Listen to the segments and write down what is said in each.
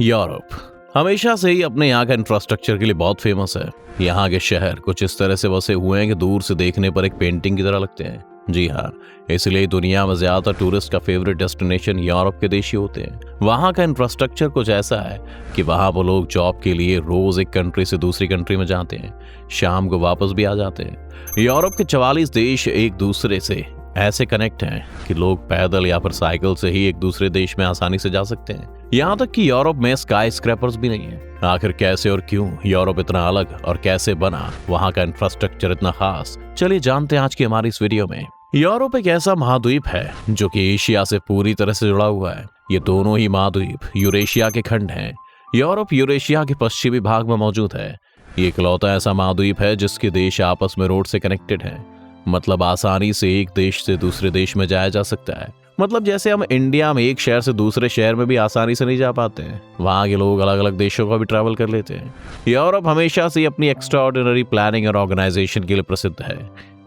Europe हमेशा से ही अपने यहाँ का इंफ्रास्ट्रक्चर के लिए बहुत फेमस है। यहाँ के शहर कुछ इस तरह से बसे हुए हैं कि दूर से देखने पर एक पेंटिंग की तरह लगते हैं। जी हाँ, इसलिए दुनिया में ज्यादातर टूरिस्ट का फेवरेट डेस्टिनेशन यूरोप के देश ही होते हैं। वहाँ का इंफ्रास्ट्रक्चर कुछ ऐसा है कि वहाँ वो लोग जॉब के लिए रोज एक कंट्री से दूसरी कंट्री में जाते हैं, शाम को वापस भी आ जाते हैं। यूरोप के 44 देश एक दूसरे से ऐसे कनेक्ट हैं कि लोग पैदल या फिर साइकिल से ही एक दूसरे देश में आसानी से जा सकते हैं। यहाँ तक कि यूरोप में स्काई स्क्रैपर्स भी नहीं है। आखिर कैसे और क्यों यूरोप इतना अलग और कैसे बना, वहाँ का इंफ्रास्ट्रक्चर इतना खास, चलिए जानते हैं आज की हमारी इस वीडियो में। यूरोप एक ऐसा महाद्वीप है जो कि एशिया से पूरी तरह से जुड़ा हुआ है। ये दोनों ही महाद्वीप यूरेशिया के खंड हैं। यूरोप यूरेशिया के पश्चिमी भाग में मौजूद है। ये इकलौता ऐसा महाद्वीप है जिसके देश आपस में रोड से कनेक्टेड हैं। मतलब आसानी से एक देश से दूसरे देश में जाया जा सकता है। मतलब जैसे हम इंडिया में एक शहर से दूसरे शहर में भी आसानी से नहीं जा पाते हैं, वहाँ के लोग अलग अलग देशों का भी ट्रैवल कर लेते हैं। यूरोप हमेशा से अपनी एक्स्ट्राऑर्डिनरी प्लानिंग और ऑर्गेनाइजेशन के लिए प्रसिद्ध है,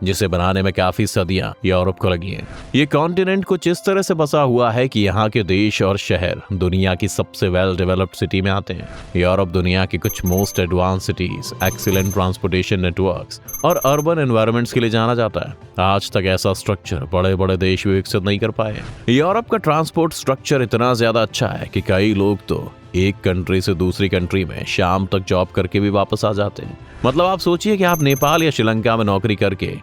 जिसे बनाने में काफी सदियां यूरोप को लगी हैं। ये कॉन्टिनेंट कुछ इस तरह से बसा हुआ है कि यहाँ के देश और शहर दुनिया की सबसे वेल डेवलप्ड सिटी में आते हैं। यूरोप दुनिया की कुछ most advance cities, excellent transportation networks और अर्बन एनवायरनमेंट्स के लिए जाना जाता है। आज तक ऐसा स्ट्रक्चर बड़े बड़े देश भी विकसित नहीं कर पाए। यूरोप का ट्रांसपोर्ट स्ट्रक्चर इतना ज्यादा अच्छा है कि कई लोग तो एक कंट्री से दूसरी कंट्री में शाम तक जॉब करके भी वापस आ जाते हैं। मतलब आप सोचिए कि आप नेपाल या श्रीलंका में नौकरी करके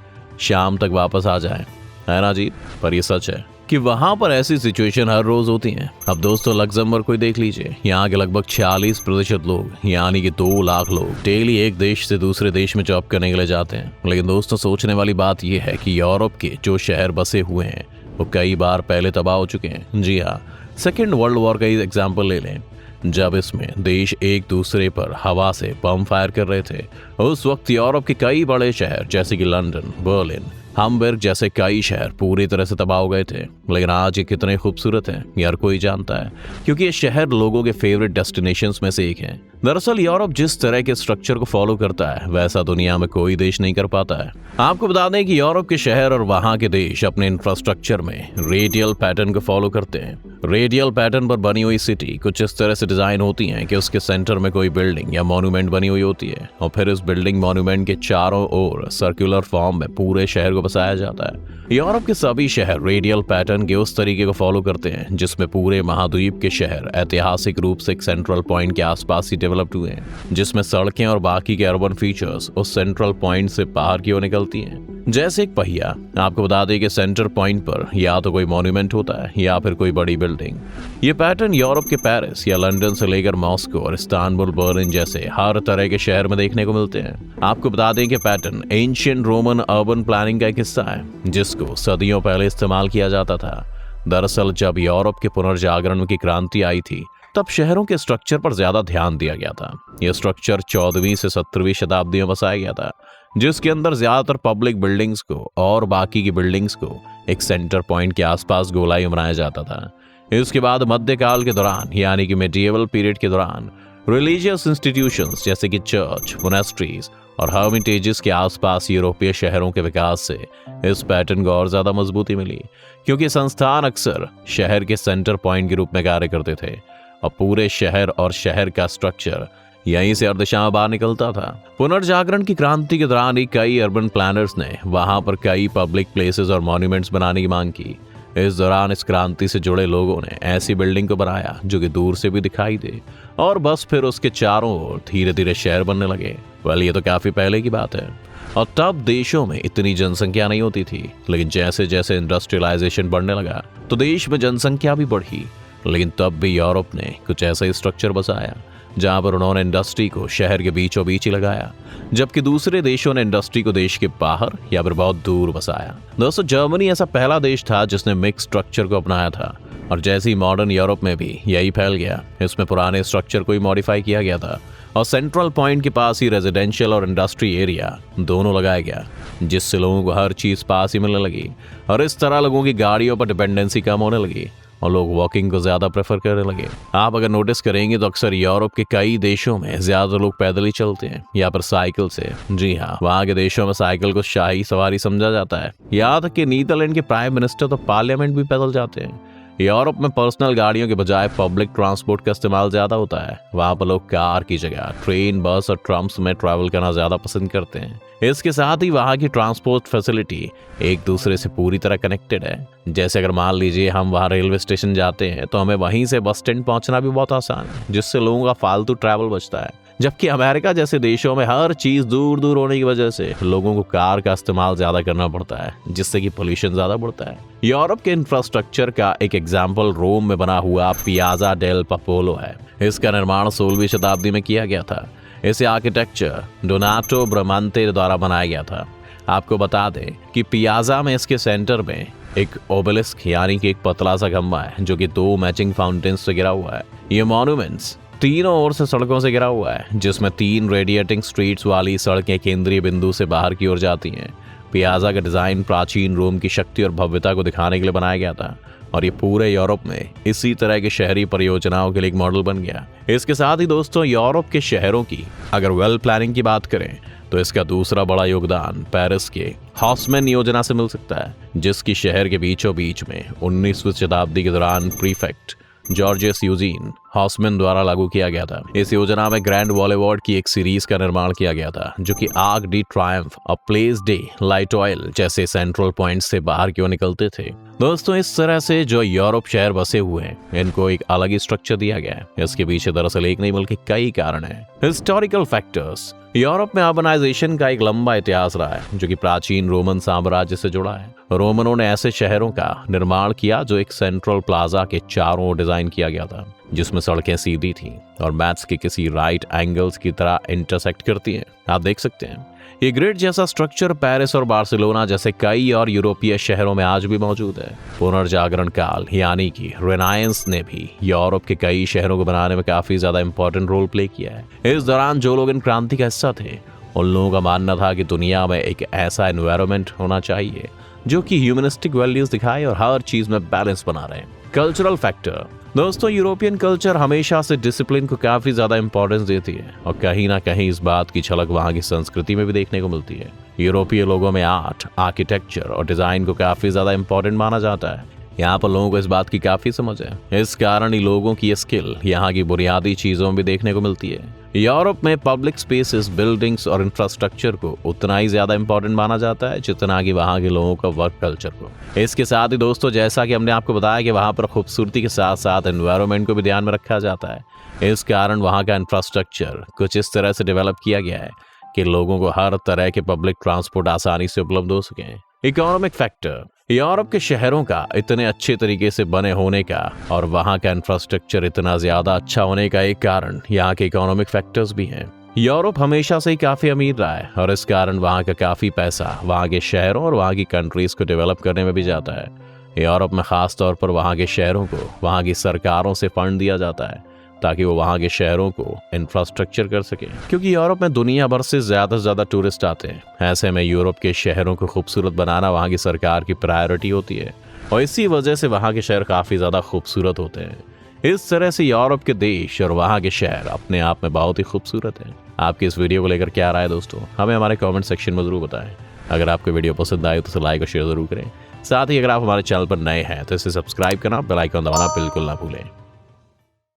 शाम तक वापस आ जाएं, है ना जी? पर ये सच है कि वहां पर ऐसी सिचुएशन हर रोज होती हैं। अब दोस्तों लग्जमबर्ग को देख लीजिए। यहाँ के लगभग 46% लोग, यानी कि 2 लाख लोग डेली एक देश से दूसरे देश में जॉब करने के लिए जाते हैं। लेकिन दोस्तों सोचने वाली बात यह है कि यूरोप के जो शहर बसे हुए हैं वो कई बार पहले तबाह हो चुके हैं। जी हाँ, सेकेंड वर्ल्ड वॉर का ही एग्जाम्पल ले लें। जब इसमें देश एक दूसरे पर हवा से बम फायर कर रहे थे, उस वक्त यूरोप के कई बड़े शहर जैसे कि लंदन, बर्लिन, हैम्बर्ग जैसे कई शहर पूरी तरह से तबाह हो गए थे। लेकिन आज ये कितने खूबसूरत हैं ये हर कोई जानता है, क्योंकि ये शहर लोगों के फेवरेट डेस्टिनेशंस में से एक है। दरअसल यूरोप जिस तरह के स्ट्रक्चर को फॉलो करता है वैसा दुनिया में कोई देश नहीं कर पाता है। आपको बता दें कि यूरोप के शहर और वहाँ के देश अपने इंफ्रास्ट्रक्चर में रेडियल पैटर्न को फॉलो करते हैं। रेडियल पैटर्न पर बनी हुई सिटी कुछ इस तरह से डिजाइन होती हैं कि उसके सेंटर में कोई बिल्डिंग या मॉन्यूमेंट बनी हुई होती है और फिर इस बिल्डिंग मॉन्यूमेंट के चारों ओर सर्कुलर फॉर्म में पूरे शहर को बसाया जाता है। यूरोप के सभी शहर रेडियल पैटर्न के उस तरीके को फॉलो करते हैं जिसमें पूरे महाद्वीप के शहर ऐतिहासिक रूप से एक सेंट्रल पॉइंट के आसपास ही डेवलप्ड हुए हैं, जिसमें सड़कें और बाकी के अर्बन फीचर्स उस सेंट्रल पॉइंट से बाहर की ओर निकलती हैं। जैसे एक पहिया। आपको बता दें कि सेंटर पॉइंट पर या तो कोई मॉन्यूमेंट होता है या फिर कोई बड़ी बिल्डिंग। ये पैटर्न यूरोप के पेरिस या लंदन से लेकर मॉस्को और इस्तांबुल, बर्लिन जैसे हर तरह के शहर में देखने को मिलते हैं। आपको बता दें कि pattern ancient Roman urban planning का एक हिस्सा है जिसको सदियों पहले इस्तेमाल किया जाता था। दरअसल जब यूरोप के पुनर्जागरण की क्रांति आई थी तब शहरों के स्ट्रक्चर पर ज्यादा ध्यान दिया गया था। यह स्ट्रक्चर 14वीं से 17वीं शताब्दी में बसाया गया था, जिसके अंदर ज्यादातर पब्लिक बिल्डिंग्स को और बाकी की बिल्डिंग्स को एक सेंटर पॉइंट के आसपास गोलाई में बनाया जाता था। इसके बाद मध्यकाल के दौरान, यानी कि मेडिएवल पीरियड के दौरान, रिलीजियस इंस्टीट्यूशंस जैसे कि चर्च, मोनेस्ट्रीज और हर्मिटेजेस के आसपास यूरोपीय शहरों के विकास से इस पैटर्न को और ज्यादा मजबूती मिली, क्योंकि संस्थान अक्सर शहर के सेंटर पॉइंट के रूप में कार्य करते थे और पूरे शहर और शहर का स्ट्रक्चर यहीं से हर दिशा में बाहर निकलता था। पुनर्जागरण की क्रांति के दौरान ही कई अर्बन प्लानर्स ने वहां पर कई पब्लिक प्लेसेस और मॉन्यूमेंट्स बनाने की मांग की। इस दौरान इस क्रांति से जुड़े लोगों ने ऐसी बिल्डिंग को बनाया जो कि दूर से भी दिखाई दे, और बस फिर उसके चारों ओर धीरे धीरे शहर बनने लगे। वेल, ये तो काफी पहले की बात है और तब देशों में इतनी जनसंख्या नहीं होती थी। लेकिन जैसे जैसे इंडस्ट्रियलाइजेशन बढ़ने लगा तो देश में जनसंख्या भी बढ़ी। लेकिन तब भी यूरोप ने कुछ ऐसा ही स्ट्रक्चर बसाया जहां पर उन्होंने इंडस्ट्री को शहर के बीचों बीच ही लगाया, जबकि दूसरे देशों ने इंडस्ट्री को देश के बाहर या फिर बहुत दूर बसाया। दोस्तों जर्मनी ऐसा पहला देश था जिसने मिक्स स्ट्रक्चर को अपनाया था, और जैसे ही मॉडर्न यूरोप में भी यही फैल गया। इसमें पुराने स्ट्रक्चर को ही मॉडिफाई किया गया था और सेंट्रल पॉइंट के पास ही रेजिडेंशियल और इंडस्ट्री एरिया दोनों लगाया गया, जिससे लोगों को हर चीज पास ही मिलने लगी और इस तरह लोगों की गाड़ियों पर डिपेंडेंसी कम होने लगी और लोग वॉकिंग को ज्यादा प्रेफर करने लगे। आप अगर नोटिस करेंगे तो अक्सर यूरोप के कई देशों में ज्यादा लोग पैदल ही चलते हैं या फिर साइकिल से। जी हाँ, वहाँ के देशों में साइकिल को शाही सवारी समझा जाता है। यहाँ तक कि नीदरलैंड के प्राइम मिनिस्टर तो पार्लियामेंट भी पैदल जाते हैं। यूरोप में पर्सनल गाड़ियों के बजाय पब्लिक ट्रांसपोर्ट का इस्तेमाल ज्यादा होता है। वहां पर लोग कार की जगह ट्रेन, बस और ट्रम्स में ट्रैवल करना ज्यादा पसंद करते हैं। इसके साथ ही वहां की ट्रांसपोर्ट फैसिलिटी एक दूसरे से पूरी तरह कनेक्टेड है। जैसे अगर मान लीजिए हम वहां रेलवे स्टेशन जाते हैं तो हमें वहीं से बस स्टैंड पहुंचना भी बहुत आसान है, जिससे लोगों का फालतू ट्रैवल बचता है। जबकि अमेरिका जैसे देशों में हर चीज दूर दूर होने की वजह से लोगों को कार का इस्तेमाल ज्यादा करना पड़ता है, जिससे कि पोल्यूशन ज्यादा बढ़ता है। यूरोप के इंफ्रास्ट्रक्चर का एक एग्जाम्पल रोम में बना हुआ पियाजा डेल पपोलो है। इसका निर्माण 16वीं शताब्दी में किया गया था। इसे आर्किटेक्चर डोनाटो ब्रामांते द्वारा बनाया गया था। आपको बता दें कि पियाजा में इसके सेंटर में एक ओबेलिस्क यानी कि एक पतला सा खंभा है, जो कि 2 मैचिंग फाउंटेन्स से घिरा हुआ है। ये मॉन्यूमेंट्स तीनों ओर से सड़कों से घिरा हुआ है, जिसमें 3 रेडिएटिंग स्ट्रीट्स वाली सड़कें केंद्रीय बिंदु से बाहर की ओर जाती हैं। पियाजा का डिजाइन प्राचीन रोम की शक्ति और भव्यता को दिखाने के लिए बनाया गया था, और ये पूरे यूरोप में इसी तरह के शहरी परियोजनाओं के लिए एक मॉडल बन गया। इसके साथ ही दोस्तों, यूरोप के शहरों की अगर वेल प्लानिंग की बात करें तो इसका दूसरा बड़ा योगदान पेरिस के हॉस्मैन योजना से मिल सकता है, जिसकी शहर के बीचों बीच में 19वीं शताब्दी के दौरान प्रीफेक्ट जॉर्जियस यूजीन हॉस्मैन द्वारा लागू किया गया था। इस योजना में ग्रैंड बॉलीवॉर्ड की एक सीरीज का निर्माण किया गया था, जो कि आर्क डी ट्रायम्फ और प्लेस डे लाइटऑयल जैसे सेंट्रल पॉइंट से बाहर की ओर निकलते थे। दोस्तों, इस तरह से जो यूरोप शहर बसे हुए हैं, इनको एक अलग ही स्ट्रक्चर दिया गया है। इसके पीछे दरअसल एक नहीं बल्कि कई कारण हैं। Historical factors. यूरोप में अर्बनाइजेशन का एक लंबा इतिहास रहा है, जो कि प्राचीन रोमन साम्राज्य से जुड़ा है। रोमनों ने ऐसे शहरों का निर्माण किया जो एक सेंट्रल प्लाजा के चारों ओर डिजाइन किया गया था, जिसमें सड़कें सीधी थीं और मैप्स के किसी राइट एंगल्स की तरह इंटरसेक्ट करती हैं। आप देख सकते हैं ये ग्रिड जैसा स्ट्रक्चर पेरिस और बार्सिलोना जैसे कई और यूरोपीय शहरों में आज भी मौजूद है। पुनर्जागरण काल यानी कि रेनायंस ने भी यूरोप के कई शहरों को बनाने में काफी ज्यादा इंपॉर्टेंट रोल प्ले किया है। इस दौरान जो लोग इन क्रांति का हिस्सा थे, उन लोगों का मानना था कि दुनिया में एक ऐसा एनवायरनमेंट होना चाहिए जो कि ह्यूमनिस्टिक वैल्यूज दिखाए और हर चीज में बैलेंस बना रहे। Cultural factor. दोस्तों, यूरोपियन कल्चर हमेशा से डिसिप्लिन को काफी ज्यादा इंपॉर्टेंस देती है, और कहीं ना कहीं इस बात की झलक वहां की संस्कृति में भी देखने को मिलती है। यूरोपीय लोगों में आर्ट, आर्किटेक्चर और डिजाइन को काफी ज्यादा इंपॉर्टेंट माना जाता है। यहाँ पर लोगों को इस बात की काफी समझ है। इस कारण ही लोगों की स्किल यहाँ की बुनियादी चीजों में भी देखने को मिलती है। यूरोप में पब्लिक स्पेसेस, बिल्डिंग्स और इंफ्रास्ट्रक्चर को उतना ही ज्यादा इंपॉर्टेंट माना जाता है जितना कि वहाँ के लोगों का वर्क कल्चर को। इसके साथ ही दोस्तों, जैसा कि हमने आपको बताया कि वहाँ पर खूबसूरती के साथ साथ एनवायरनमेंट को भी ध्यान में रखा जाता है। इस कारण वहाँ का इंफ्रास्ट्रक्चर कुछ इस तरह से डेवलप किया गया है कि लोगों को हर तरह के पब्लिक ट्रांसपोर्ट आसानी से उपलब्ध हो सके। Economic factor. यूरोप के शहरों का इतने अच्छे तरीके से बने होने का और वहाँ का इंफ्रास्ट्रक्चर इतना ज्यादा अच्छा होने का एक कारण यहाँ के इकोनॉमिक फैक्टर्स भी हैं। यूरोप हमेशा से ही काफी अमीर रहा है, और इस कारण वहाँ का काफी पैसा वहाँ के शहरों और वहाँ की कंट्रीज को डेवलप करने में भी जाता है। यूरोप में खास तौर पर वहाँ के शहरों को वहाँ की सरकारों से फंड दिया जाता है, ताकि वो वहाँ के शहरों को इंफ्रास्ट्रक्चर कर सके। क्योंकि यूरोप में दुनिया भर से ज्यादा टूरिस्ट आते हैं, ऐसे में यूरोप के शहरों को खूबसूरत बनाना वहाँ की सरकार की प्रायोरिटी होती है, और इसी वजह से वहाँ के शहर काफी ज्यादा खूबसूरत होते हैं। इस तरह से यूरोप के देश और वहाँ के शहर अपने आप में बहुत ही खूबसूरत हैं। आपकी इस वीडियो को लेकर क्या राय है दोस्तों, हमें हमारे कमेंट सेक्शन में जरूर बताएं। अगर आपको वीडियो पसंद आए तो इसे लाइक और शेयर जरूर करें। साथ ही अगर आप हमारे चैनल पर नए हैं तो इसे सब्सक्राइब करना, बेल आइकन दबाना बिल्कुल ना भूलें।